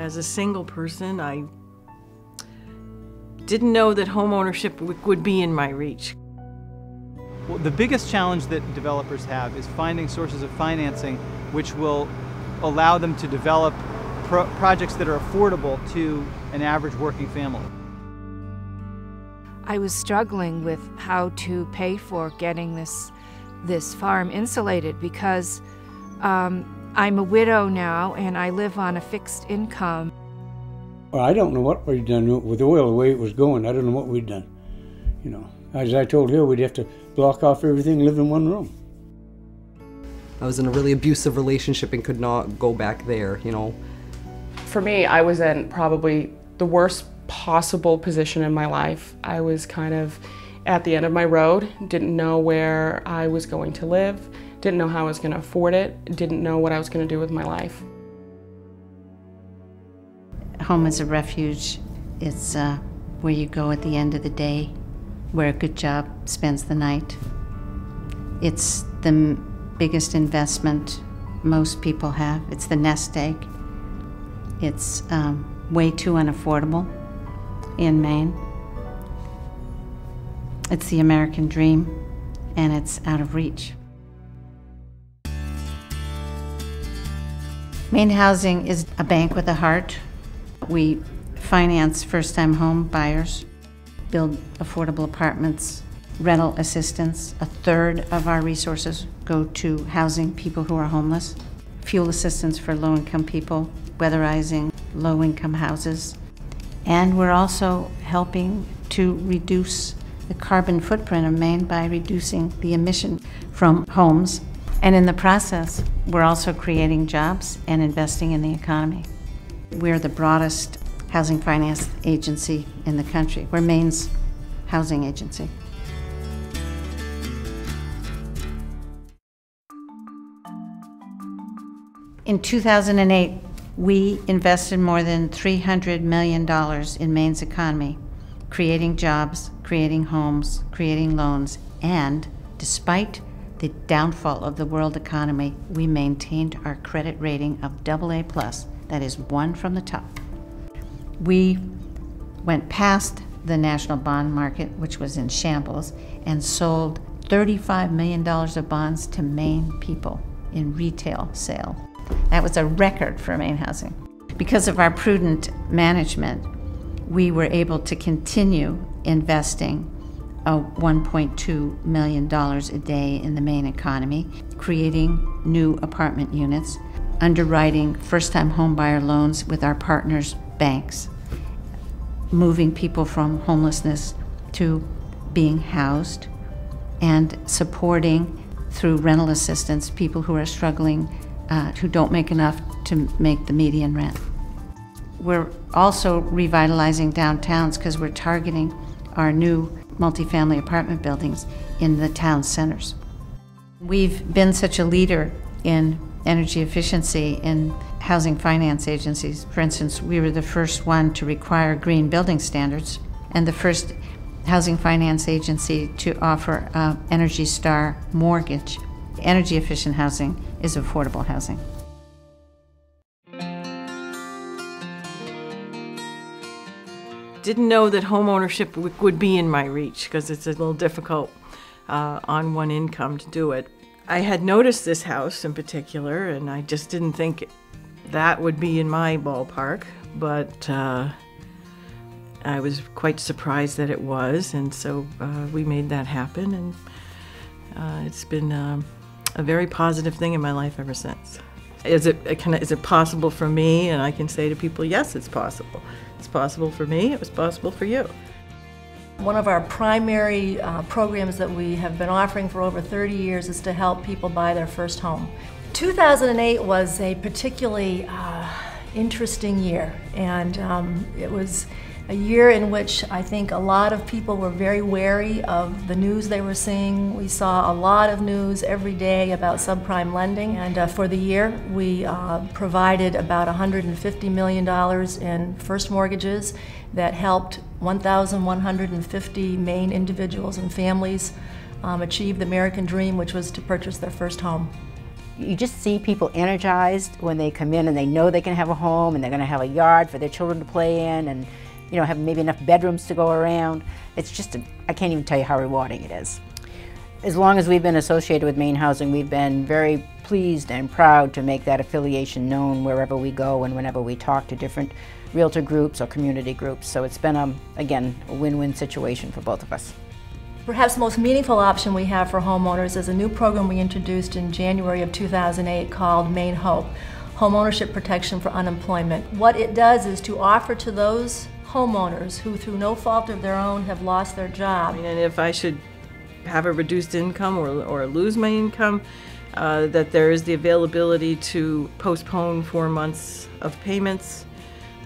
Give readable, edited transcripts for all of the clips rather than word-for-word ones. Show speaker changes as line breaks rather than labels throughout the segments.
As a single person, I didn't know that homeownership would be in my reach.
Well, the biggest challenge that developers have is finding sources of financing which will allow them to develop projects that are affordable to an average working family.
I was struggling with how to pay for getting this farm insulated because I'm a widow now and I live on a fixed income.
Well, I don't know what we'd done with oil the way it was going. I don't know what we'd done. You know, as I told her, we'd have to block off everything and live in one room.
I was in a really abusive relationship and could not go back there, you know.
For me, I was in probably the worst possible position in my life. I was kind of at the end of my road, didn't know where I was going to live, didn't know how I was going to afford it, didn't know what I was going to do with my life.
Home is a refuge. It's where you go at the end of the day, where a good job spends the night. It's the biggest investment most people have. It's the nest egg. It's way too unaffordable in Maine. It's the American dream, and it's out of reach. Maine Housing is a bank with a heart. We finance first-time home buyers, build affordable apartments, rental assistance. A third of our resources go to housing people who are homeless, fuel assistance for low-income people, weatherizing low-income houses. And we're also helping to reduce the carbon footprint of Maine by reducing the emission from homes. And in the process, we're also creating jobs and investing in the economy. We're the broadest housing finance agency in the country. We're Maine's housing agency. In 2008, we invested more than $300 million in Maine's economy, creating jobs, creating homes, creating loans, and despite the downfall of the world economy, we maintained our credit rating of AA+, that is one from the top. We went past the national bond market, which was in shambles, and sold $35 million of bonds to Maine people in retail sale. That was a record for Maine Housing. Because of our prudent management, we were able to continue investing $1.2 million a day in the Maine economy, creating new apartment units, underwriting first-time homebuyer loans with our partners' banks, moving people from homelessness to being housed, and supporting through rental assistance people who are struggling, who don't make enough to make the median rent. We're also revitalizing downtowns because we're targeting our new multifamily apartment buildings in the town centers. We've been such a leader in energy efficiency in housing finance agencies. For instance, we were the first one to require green building standards and the first housing finance agency to offer Energy Star mortgage. Energy efficient housing is affordable housing.
Didn't know that homeownership would be in my reach because it's a little difficult on one income to do it. I had noticed this house in particular, and I just didn't think that would be in my ballpark, but I was quite surprised that it was, and so we made that happen, and it's been a very positive thing in my life ever since. Is it possible for me? And I can say to people, yes, it's possible. It's possible for me, it was possible for you.
One of our primary programs that we have been offering for over 30 years is to help people buy their first home. 2008 was a particularly interesting year, and it was a year in which I think a lot of people were very wary of the news they were seeing. We saw a lot of news every day about subprime lending, and for the year we provided about $150 million in first mortgages that helped 1,150 Maine individuals and families achieve the American dream, which was to purchase their first home.
You just see people energized when they come in and they know they can have a home and they're going to have a yard for their children to play in and, you know, have maybe enough bedrooms to go around. It's just, I can't even tell you how rewarding it is. As long as we've been associated with Maine Housing, we've been very pleased and proud to make that affiliation known wherever we go and whenever we talk to different realtor groups or community groups. So it's been, again, a win-win situation for both of us.
Perhaps the most meaningful option we have for homeowners is a new program we introduced in January of 2008 called Maine Hope, Homeownership Protection for Unemployment. What it does is to offer to those homeowners who, through no fault of their own, have lost their job.
And if I should have a reduced income or lose my income, that there is the availability to postpone 4 months of payments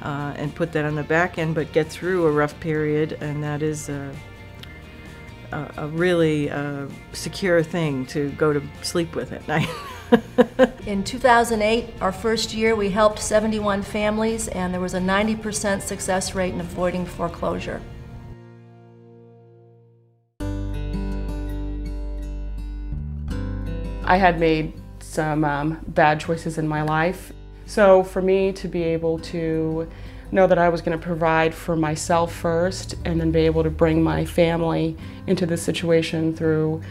and put that on the back end, but get through a rough period, and that is a really secure thing to go to sleep with at night.
In 2008, our first year, we helped 71 families, and there was a 90% success rate in avoiding foreclosure.
I had made some bad choices in my life. So for me to be able to know that I was going to provide for myself first and then be able to bring my family into this situation through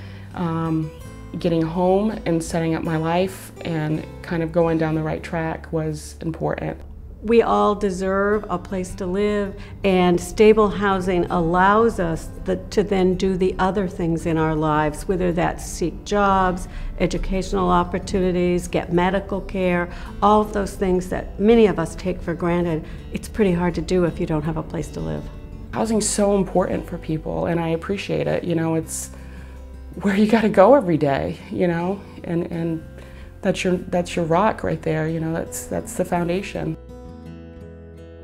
getting home and setting up my life and kind of going down the right track was important.
We all deserve a place to live, and stable housing allows us to then do the other things in our lives, whether that's seek jobs, educational opportunities, get medical care, all of those things that many of us take for granted. It's pretty hard to do if you don't have a place to live.
Housing's so important for people, and I appreciate it. You know, it's where you got to go every day, you know, and that's your rock right there, you know, that's the foundation.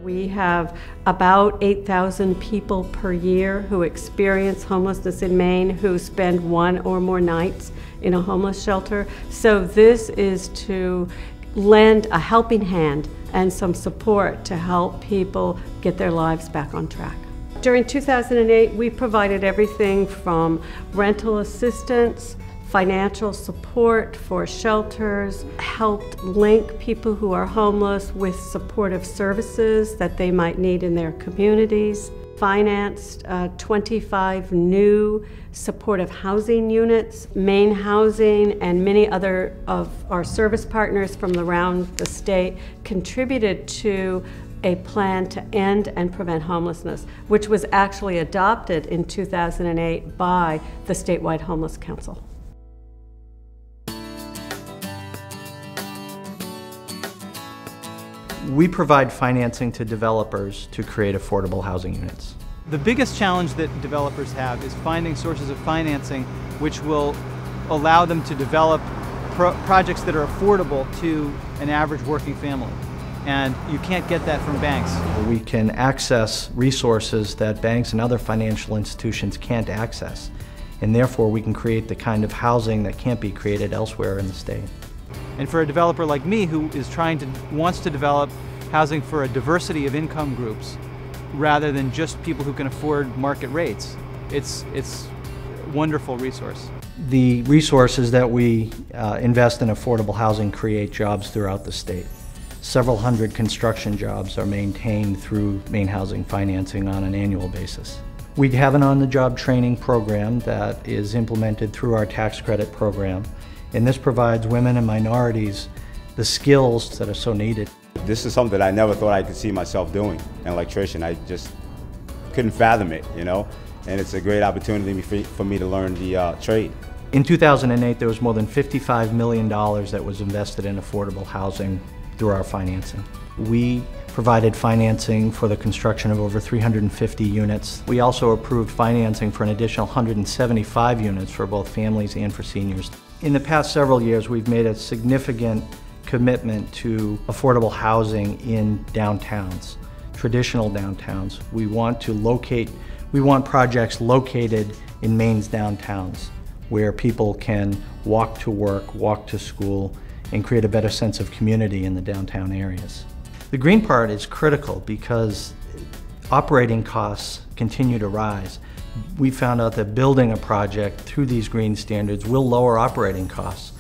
We have about 8,000 people per year who experience homelessness in Maine who spend 1 or more nights in a homeless shelter. So this is to lend a helping hand and some support to help people get their lives back on track. During 2008, we provided everything from rental assistance, financial support for shelters, helped link people who are homeless with supportive services that they might need in their communities, financed 25 new supportive housing units. Maine Housing and many other of our service partners from around the state contributed to a plan to end and prevent homelessness, which was actually adopted in 2008 by the Statewide Homeless Council.
We provide financing to developers to create affordable housing units.
The biggest challenge that developers have is finding sources of financing which will allow them to develop projects that are affordable to an average working family. And you can't get that from banks.
We can access resources that banks and other financial institutions can't access, and therefore we can create the kind of housing that can't be created elsewhere in the state.
And for a developer like me who is wants to develop housing for a diversity of income groups rather than just people who can afford market rates, it's a wonderful resource.
The resources that we invest in affordable housing create jobs throughout the state. Several hundred construction jobs are maintained through Maine Housing financing on an annual basis. We have an on-the-job training program that is implemented through our tax credit program, and this provides women and minorities the skills that are so needed.
This is something that I never thought I could see myself doing, an electrician. I just couldn't fathom it, you know, and it's a great opportunity for me to learn the trade.
In 2008, there was more than $55 million that was invested in affordable housing through our financing. We provided financing for the construction of over 350 units. We also approved financing for an additional 175 units for both families and for seniors. In the past several years, we've made a significant commitment to affordable housing in downtowns, traditional downtowns. We want projects located in Maine's downtowns where people can walk to work, walk to school, and create a better sense of community in the downtown areas. The green part is critical because operating costs continue to rise. We found out that building a project through these green standards will lower operating costs.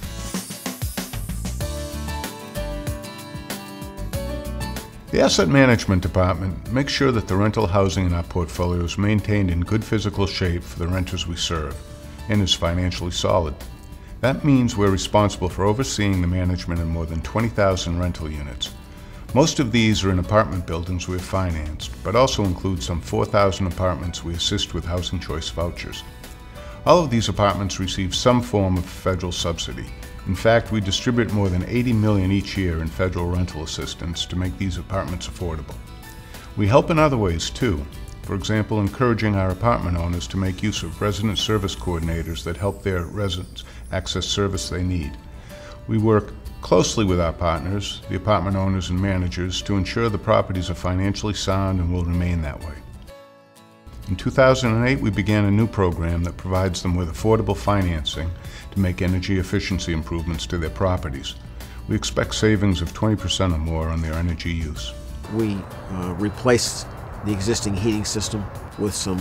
The Asset Management Department makes sure that the rental housing in our portfolio is maintained in good physical shape for the renters we serve and is financially solid. That means we're responsible for overseeing the management of more than 20,000 rental units. Most of these are in apartment buildings we have financed, but also include some 4,000 apartments we assist with Housing Choice vouchers. All of these apartments receive some form of federal subsidy. In fact, we distribute more than $80 million each year in federal rental assistance to make these apartments affordable. We help in other ways too. For example, encouraging our apartment owners to make use of resident service coordinators that help their residents access service they need. We work closely with our partners, the apartment owners and managers, to ensure the properties are financially sound and will remain that way. In 2008, we began a new program that provides them with affordable financing to make energy efficiency improvements to their properties. We expect savings of 20% or more on their energy use.
We replaced the existing heating system with some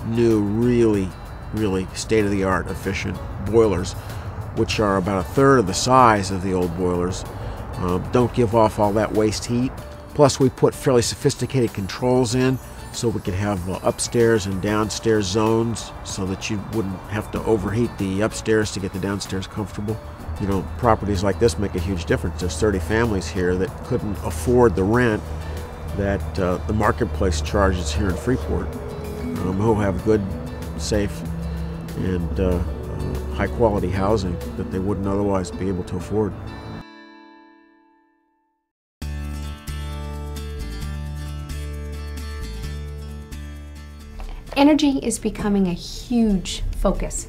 new, really state-of-the-art efficient boilers, which are about a third of the size of the old boilers, don't give off all that waste heat. Plus, we put fairly sophisticated controls in so we can have upstairs and downstairs zones so that you wouldn't have to overheat the upstairs to get the downstairs comfortable. You know, properties like this make a huge difference. There's 30 families here that couldn't afford the rent that the marketplace charges here in Freeport, who have good, safe, and high-quality housing that they wouldn't otherwise be able to afford.
Energy is becoming a huge focus,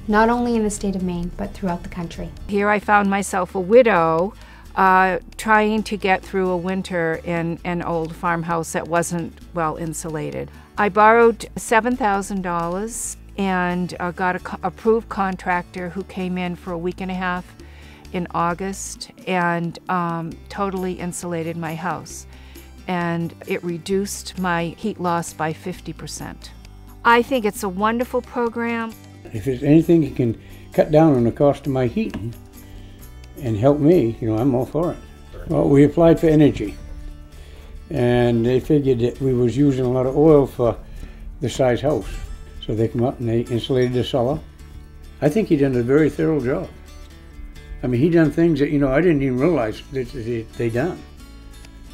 not only in the state of Maine, but throughout the country.
Here I found myself a widow trying to get through a winter in an old farmhouse that wasn't well insulated. I borrowed $7,000 and got an approved contractor who came in for a week and a half in August and totally insulated my house. And it reduced my heat loss by 50%. I think it's a wonderful program.
If there's anything that can cut down on the cost of my heating and help me, you know, I'm all for it. Well, we applied for energy, and they figured that we was using a lot of oil for the size house. So they come up and they insulated the cellar. I think he done a very thorough job. I mean, he done things that, you know, I didn't even realize that they done.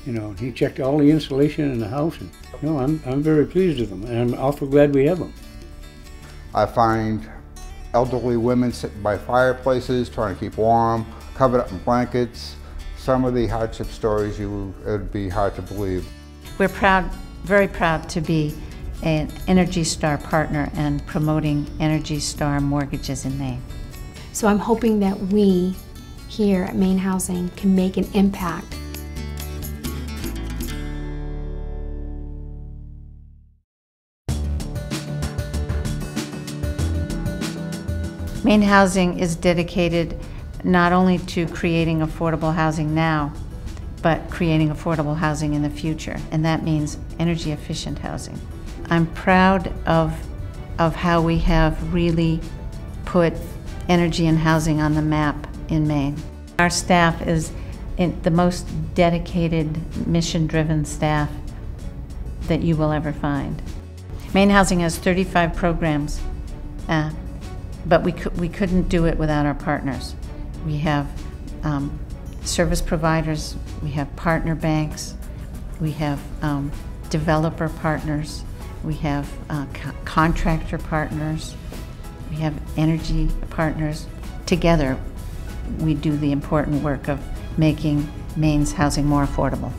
You know, he checked all the insulation in the house, and you know, I'm very pleased with them, and I'm awful glad we have them.
I find elderly women sitting by fireplaces trying to keep warm, covered up in blankets. Some of the hardship stories, it would be hard to believe.
We're proud, very proud to be an Energy Star partner and promoting Energy Star mortgages in Maine.
So I'm hoping that we here at Maine Housing can make an impact.
Maine Housing is dedicated not only to creating affordable housing now, but creating affordable housing in the future, and that means energy efficient housing. I'm proud of how we have really put energy and housing on the map in Maine. Our staff is the most dedicated, mission-driven staff that you will ever find. Maine Housing has 35 programs, but we couldn't do it without our partners. We have service providers, we have partner banks, we have developer partners, we have contractor partners, we have energy partners. Together, we do the important work of making Maine's housing more affordable.